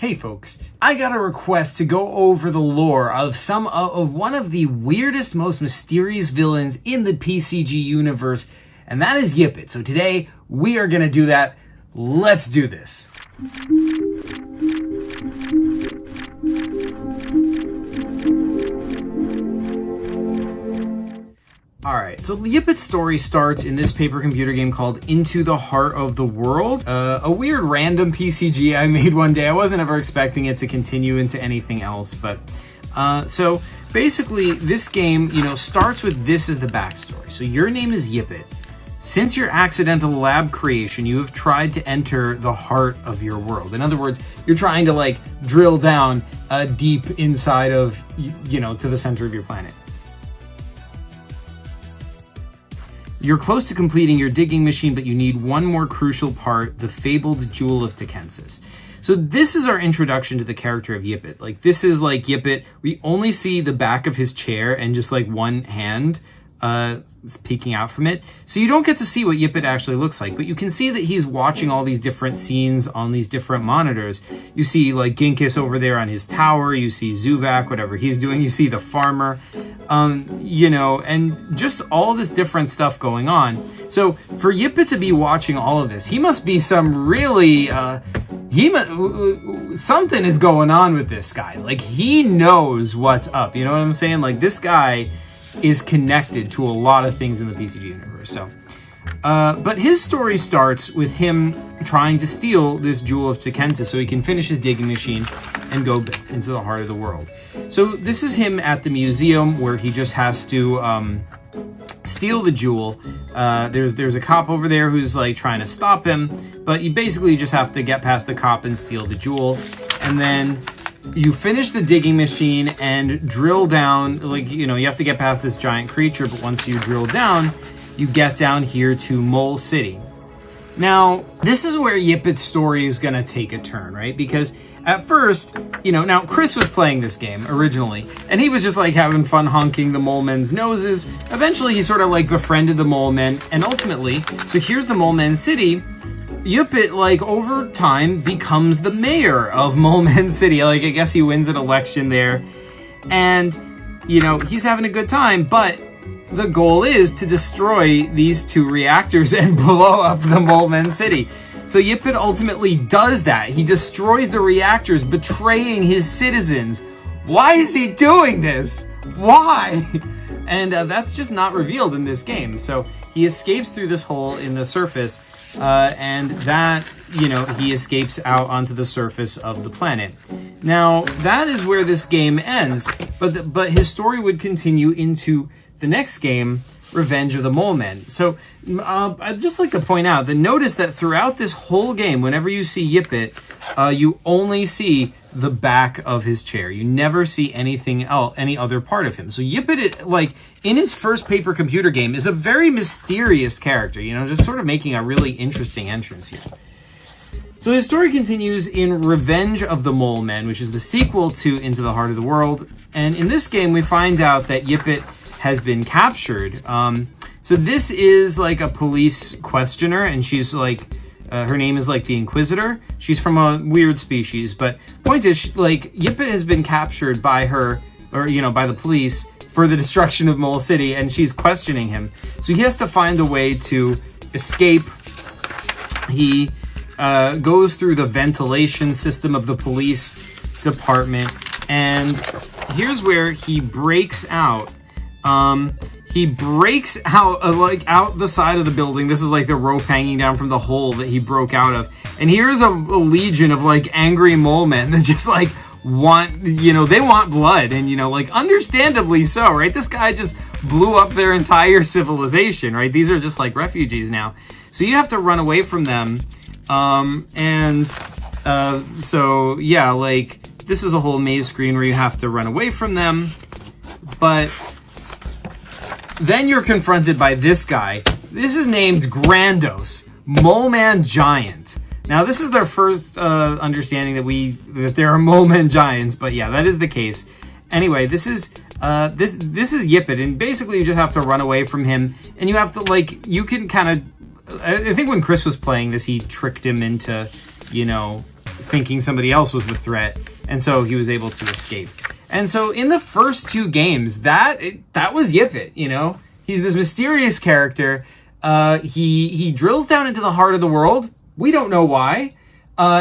Hey folks, I got a request to go over the lore of one of the weirdest, most mysterious villains in the PCG universe, and that is YPPIT. So today, we are going to do that. Let's do this. Alright, so YPPIT's story starts in this paper computer game called Into the Heart of the World. A weird random PCG I made one day. I wasn't ever expecting it to continue into anything else, but so basically this game, starts with this as the backstory. So your name is YPPIT. Since your accidental lab creation, you have tried to enter the heart of your world. In other words, you're trying to drill down deep inside of, to the center of your planet. You're close to completing your digging machine, but you need one more crucial part, the fabled Jewel of Tekensis. So this is our introduction to the character of YPPIT. This is YPPIT. We only see the back of his chair and just one hand peeking out from it. So you don't get to see what YPPIT actually looks like, but you can see that he's watching all these different scenes on these different monitors. You see Ginkis over there on his tower, you see Zuvak, whatever he's doing, you see the farmer, and just all this different stuff going on. So for YPPIT to be watching all of this, he must be some really, something is going on with this guy. He knows what's up, you know what I'm saying? This guy is connected to a lot of things in the PCG universe. So, but his story starts with him trying to steal this Jewel of Tekensis so he can finish his digging machine and go into the heart of the world. So this is him at the museum where he just has to steal the jewel. There's a cop over there who's trying to stop him, but you basically just have to get past the cop and steal the jewel, and then you finish the digging machine and drill down, you have to get past this giant creature, but once you drill down, you get down here to Mole City. Now, this is where YPPIT's story is going to take a turn, right? Because at first, now Chris was playing this game originally, and he was just having fun honking the mole men's noses. Eventually, he sort of befriended the mole men, and ultimately, so here's the Mole Men City. YPPIT, over time, becomes the mayor of Mole Men City. I guess he wins an election there. And, he's having a good time, but the goal is to destroy these two reactors and blow up the Mole Men City. So YPPIT ultimately does that. He destroys the reactors, betraying his citizens. Why is he doing this? Why? And that's just not revealed in this game. So he escapes through this hole in the surface, and that, he escapes out onto the surface of the planet. Now, that is where this game ends, but his story would continue into the next game, Revenge of the Mole Men. So I'd just like to point out that notice that throughout this whole game, whenever you see YPPIT, you only see the back of his chair. You never see anything else, any other part of him. So YPPIT, in his first paper computer game, is a very mysterious character, just sort of making a really interesting entrance here. So his story continues in Revenge of the Mole Men, which is the sequel to Into the Heart of the World. And in this game, we find out that YPPIT has been captured. So this is a police questioner, and she's her name is the Inquisitor. She's from a weird species, but point is, YPPIT has been captured by her, or by the police for the destruction of Mole City, and she's questioning him. So he has to find a way to escape. He goes through the ventilation system of the police department, and here's where he breaks out. He breaks out out the side of the building. This is the rope hanging down from the hole that he broke out of. And here's a legion of angry mole men that just want, they want blood, and understandably so, right? This guy just blew up their entire civilization, right? These are just refugees now. So you have to run away from them. So yeah, this is a whole maze screen where you have to run away from them. But then you're confronted by this guy. This is named Grandos, Mole Man Giant. Now, this is their first understanding that there are Mole Man Giants, but yeah, that is the case. Anyway, this is YPPIT, and basically you just have to run away from him, and you have to you can kind of. I think when Chris was playing this, he tricked him into, thinking somebody else was the threat, and so he was able to escape. And so in the first 2 games, that was YPPIT, you know? He's this mysterious character. He drills down into the heart of the world. We don't know why.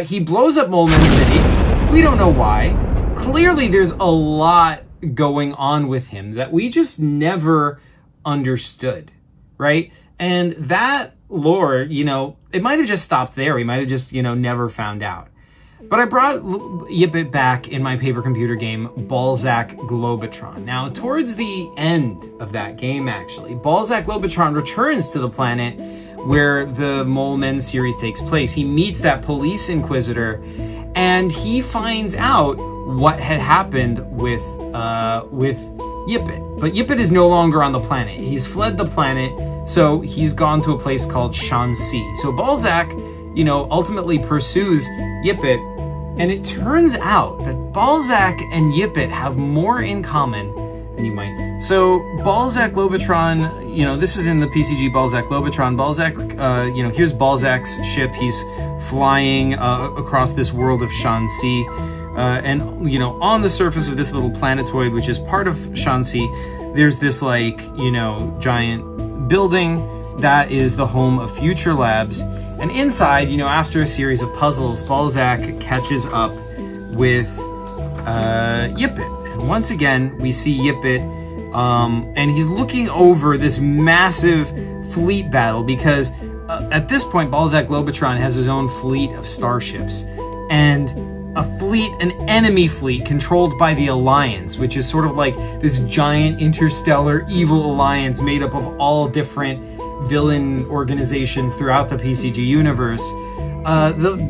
He blows up Mole Man City. We don't know why. Clearly there's a lot going on with him that we just never understood, right? And that lore, you know, it might have just stopped there. We might have just, you know, never found out. But I brought YPPIT back in my paper computer game, Balzac Globotron. Now, towards the end of that game, actually, Balzac Globotron returns to the planet where the Mole Men series takes place. He meets that police inquisitor, and he finds out what had happened with YPPIT. But YPPIT is no longer on the planet. He's fled the planet, so he's gone to a place called Shanxi. So Balzac, you know, ultimately pursues YPPIT, and it turns out that Balzac and YPPIT have more in common than you might think. So Balzac Globotron, you know, this is in the PCG Balzac Globotron. Balzac, you know, here's Balzac's ship. He's flying across this world of Shanxi. And, you know, on the surface of this little planetoid, which is part of Shanxi, there's this, like, you know, giant building that is the home of Future Labs. And inside, you know, after a series of puzzles, Balzac catches up with YPPIT. And once again, we see YPPIT, and he's looking over this massive fleet battle because at this point, Balzac Globotron has his own fleet of starships. And an enemy fleet controlled by the Alliance, which is sort of like this giant interstellar evil alliance made up of all different villain organizations throughout the PCG universe.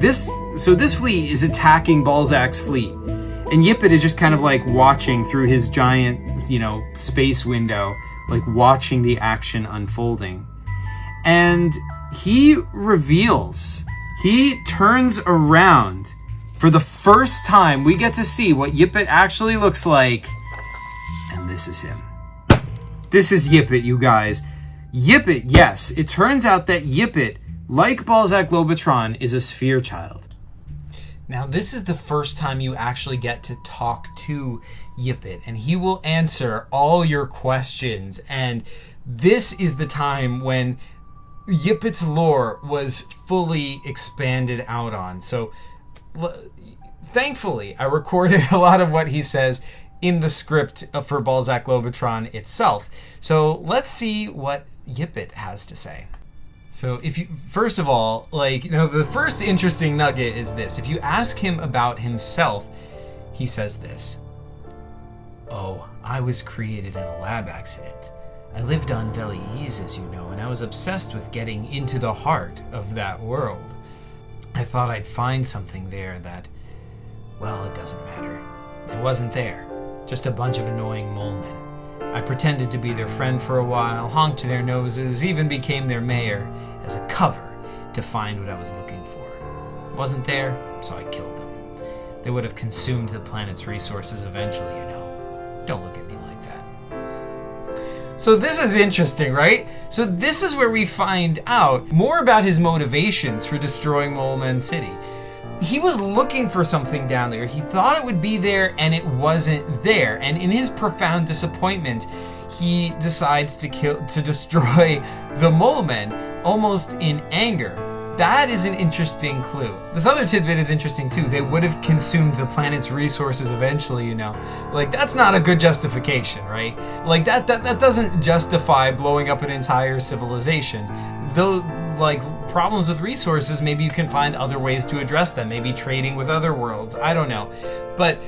This fleet is attacking Balzac's fleet, and YPPIT is just kind of like watching through his giant, you know, space window, like watching the action unfolding. And he turns around. For the first time, we get to see what YPPIT actually looks like. And this is him. This is YPPIT, you guys. YPPIT, yes. It turns out that YPPIT, like Balzac Globotron, is a sphere child. Now, this is the first time you actually get to talk to YPPIT, and he will answer all your questions. And this is the time when YPPIT's lore was fully expanded out on. So, thankfully, I recorded a lot of what he says in the script for Balzac Globotron itself. So let's see what YPPIT has to say. So first of all, like, you know, the first interesting nugget is this. If you ask him about himself, he says this. Oh, I was created in a lab accident. I lived on Veliz, as you know, and I was obsessed with getting into the heart of that world. I thought I'd find something there that, well, it doesn't matter. It wasn't there. Just a bunch of annoying mole men. I pretended to be their friend for a while, honked to their noses, even became their mayor as a cover to find what I was looking for. Wasn't there, so I killed them. They would have consumed the planet's resources eventually, you know. Don't look at me like that. So this is interesting, right? So this is where we find out more about his motivations for destroying Mole Man City. He was looking for something down there. He thought it would be there, and it wasn't there. And in his profound disappointment, he decides to destroy the Mole Men, almost in anger. That is an interesting clue. This other tidbit is interesting too. They would have consumed the planet's resources eventually, you know. Like, that's not a good justification, right? Like, that doesn't justify blowing up an entire civilization. Though, like, problems with resources, maybe you can find other ways to address them. Maybe trading with other worlds. I don't know. But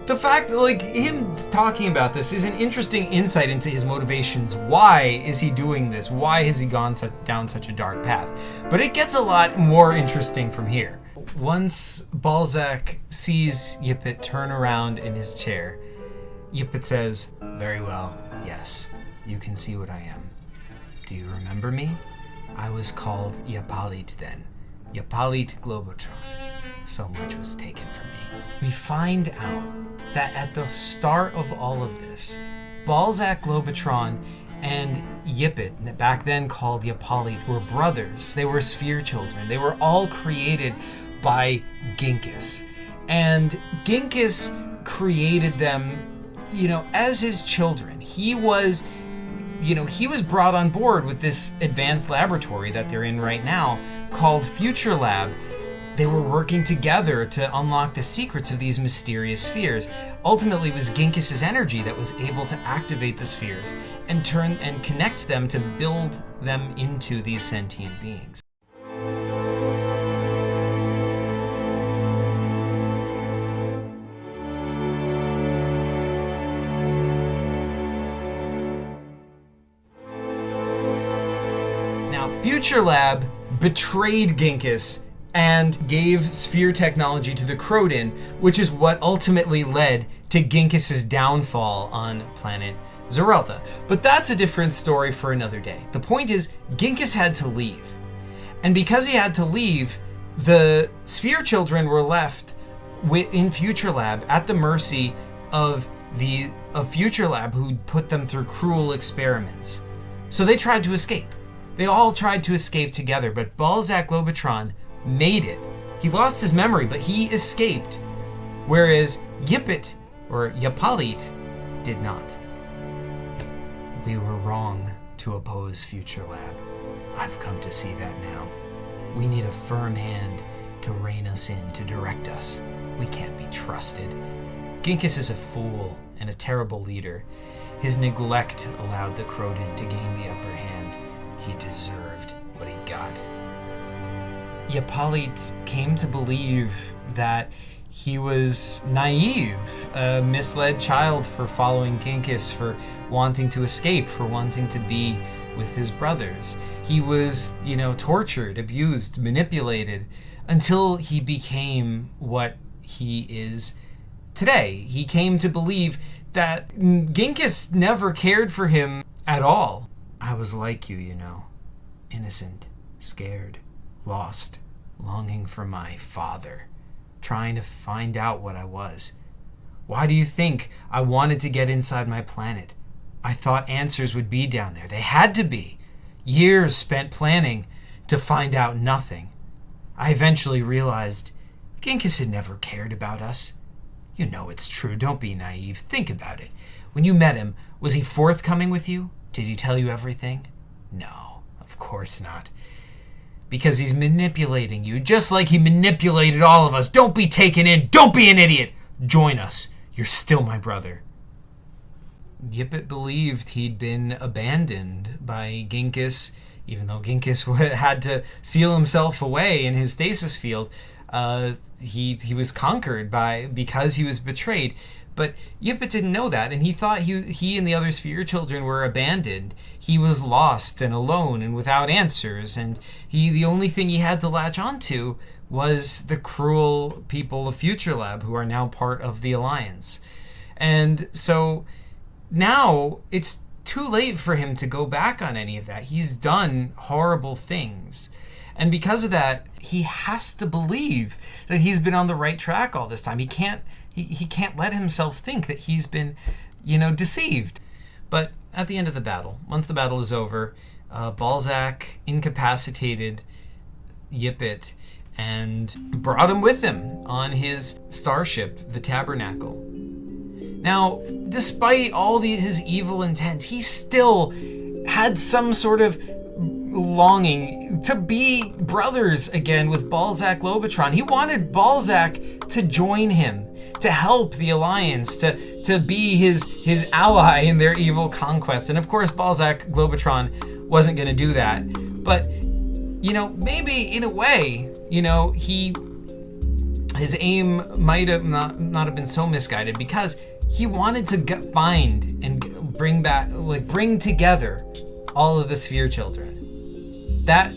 the fact that, like, him talking about this is an interesting insight into his motivations. Why is he doing this? Why has he gone down such a dark path? But it gets a lot more interesting from here. Once Balzac sees YPPIT turn around in his chair, YPPIT says, "Very well, yes, you can see what I am. Do you remember me? I was called YPPIT then. YPPIT Globotron. So much was taken from me." We find out that at the start of all of this, Balzac Globotron and YPPIT, back then called YPPIT, were brothers. They were sphere children. They were all created by Ginkus. And Ginkus created them, as his children. He was brought on board with this advanced laboratory that they're in right now called Future Lab. They were working together to unlock the secrets of these mysterious spheres. Ultimately, it was Ginkus's energy that was able to activate the spheres and connect them to build them into these sentient beings. Future Lab betrayed Ginkus and gave sphere technology to the Kroden, which is what ultimately led to Ginkus's downfall on planet Zerelta. But that's a different story for another day. The point is, Ginkus had to leave. And because he had to leave, the sphere children were left in Future Lab at the mercy of Future Lab, who put them through cruel experiments. So they tried to escape. They all tried to escape together, but Balzac Globotron made it. He lost his memory, but he escaped, whereas YPPIT, or YPPIT, did not. We were wrong to oppose Future Lab. I've come to see that now. We need a firm hand to rein us in, to direct us. We can't be trusted. Ginkus is a fool and a terrible leader. His neglect allowed the Kroden to gain the upper hand. He deserved what he got. YPPIT came to believe that he was naive, a misled child for following Ginkus, for wanting to escape, for wanting to be with his brothers. He was, tortured, abused, manipulated, until he became what he is today. He came to believe that Ginkus never cared for him at all. I was like you, innocent, scared, lost, longing for my father, trying to find out what I was. Why do you think I wanted to get inside my planet? I thought answers would be down there. They had to be. Years spent planning to find out nothing. I eventually realized Ginkus had never cared about us. You know it's true. Don't be naive. Think about it. When you met him, was he forthcoming with you? Did he tell you everything? No, of course not. Because he's manipulating you, just like he manipulated all of us. Don't be taken in. Don't be an idiot. Join us. You're still my brother. YPPIT believed he'd been abandoned by Ginkus, even though Ginkus had to seal himself away in his stasis field. He was conquered because he was betrayed. But YPPIT didn't know that, and he thought he and the other sphere children were abandoned. He was lost and alone and without answers, and the only thing he had to latch onto was the cruel people of Future Lab, who are now part of the Alliance. And so now it's too late for him to go back on any of that. He's done horrible things. And because of that, he has to believe that he's been on the right track all this time. He can't let himself think that he's been, deceived. But at the end of the battle, once the battle is over, Balzac incapacitated YPPIT and brought him with him on his starship, the Tabernacle. Now, despite all his evil intent, he still had some sort of longing to be brothers again with Balzac Globotron. He wanted Balzac to join him, to help the Alliance, to be his ally in their evil conquest. And of course, Balzac Globotron wasn't going to do that. But, maybe in a way, his aim might have not have been so misguided, because he wanted to find and bring together all of the sphere children. That,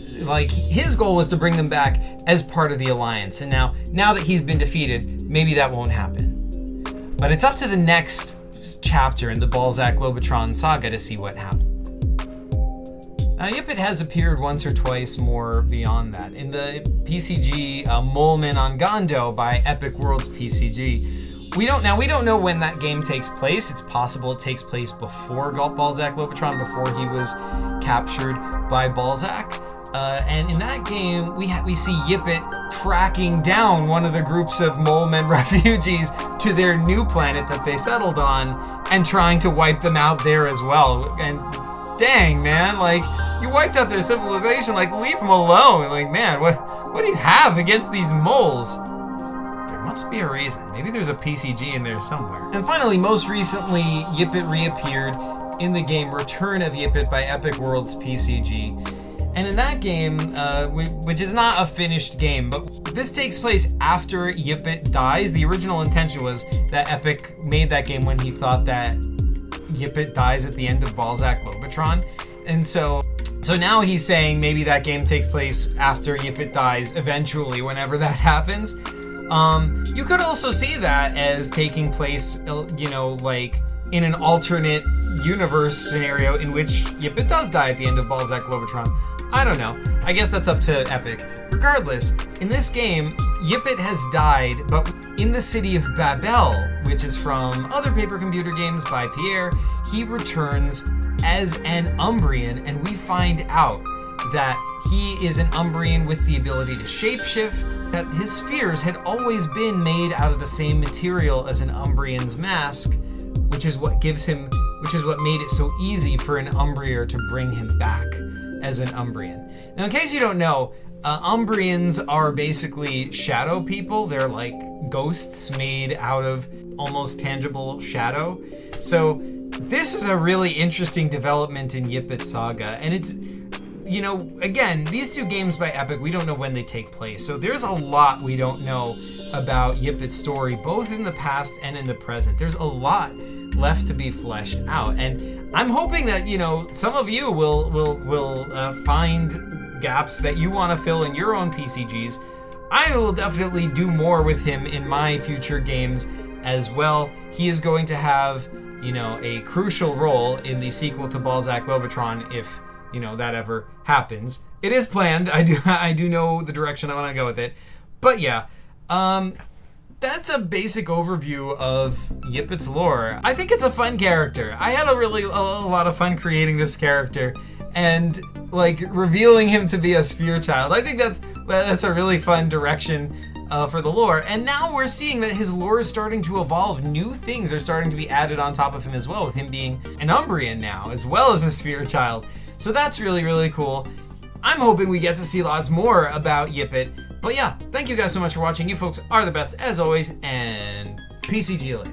his goal was to bring them back as part of the Alliance. And now that he's been defeated, maybe that won't happen. But it's up to the next chapter in the Balzac Globotron saga to see what happens. Now, YPPIT has appeared once or twice more beyond that. In the PCG Molman on Gondo by Epic Worlds PCG, we don't know when that game takes place. It's possible it takes place before Balzac Globotron, before he was captured by Balzac. And in that game, we see YPPIT tracking down one of the groups of mole men refugees to their new planet that they settled on and trying to wipe them out there as well. And dang, man, like, you wiped out their civilization, like, leave them alone. Like, man, what do you have against these moles? There must be a reason. Maybe there's a PCG in there somewhere. And finally, most recently, YPPIT reappeared in the game Return of YPPIT by Epic Worlds PCG. And in that game, which is not a finished game, but this takes place after YPPIT dies. The original intention was that Epic made that game when he thought that YPPIT dies at the end of Balzac Lobotron. And so now he's saying maybe that game takes place after YPPIT dies eventually, whenever that happens. You could also see that as taking place, you know, like in an alternate universe scenario in which YPPIT does die at the end of Balzac Lobotron. I don't know. I guess that's up to Epic. Regardless, in this game, YPPIT has died, but in the city of Babel, which is from other paper computer games by Pierre, he returns as an Umbrian, and we find out that he is an Umbrian with the ability to shapeshift, that his spheres had always been made out of the same material as an Umbrian's mask, which is what made it so easy for an Umbrier to bring him back as an Umbrian. Now, in case you don't know, Umbrians are basically shadow people. They're like ghosts made out of almost tangible shadow. So this is a really interesting development in YPPIT Saga, and it's, you know, again, these two games by Epic, we don't know when they take place, so there's a lot we don't know about YPPIT's story, both in the past and in the present. There's a lot left to be fleshed out, and I'm hoping that, you know, some of you will find gaps that you want to fill in your own PCGs. I will definitely do more with him in my future games as well. He is going to have, you know, a crucial role in the sequel to Balzac Lobotron if, you know, that ever happens. It is planned. I do know the direction I want to go with it. But yeah, that's a basic overview of YPPIT's lore. I think it's a fun character. I had a lot of fun creating this character and like revealing him to be a sphere child. I think that's a really fun direction for the lore. And now we're seeing that his lore is starting to evolve. New things are starting to be added on top of him as well, with him being an Umbrian now, as well as a sphere child. So that's really, really cool. I'm hoping we get to see lots more about YPPIT. But yeah, thank you guys so much for watching. You folks are the best as always, and PCG you later.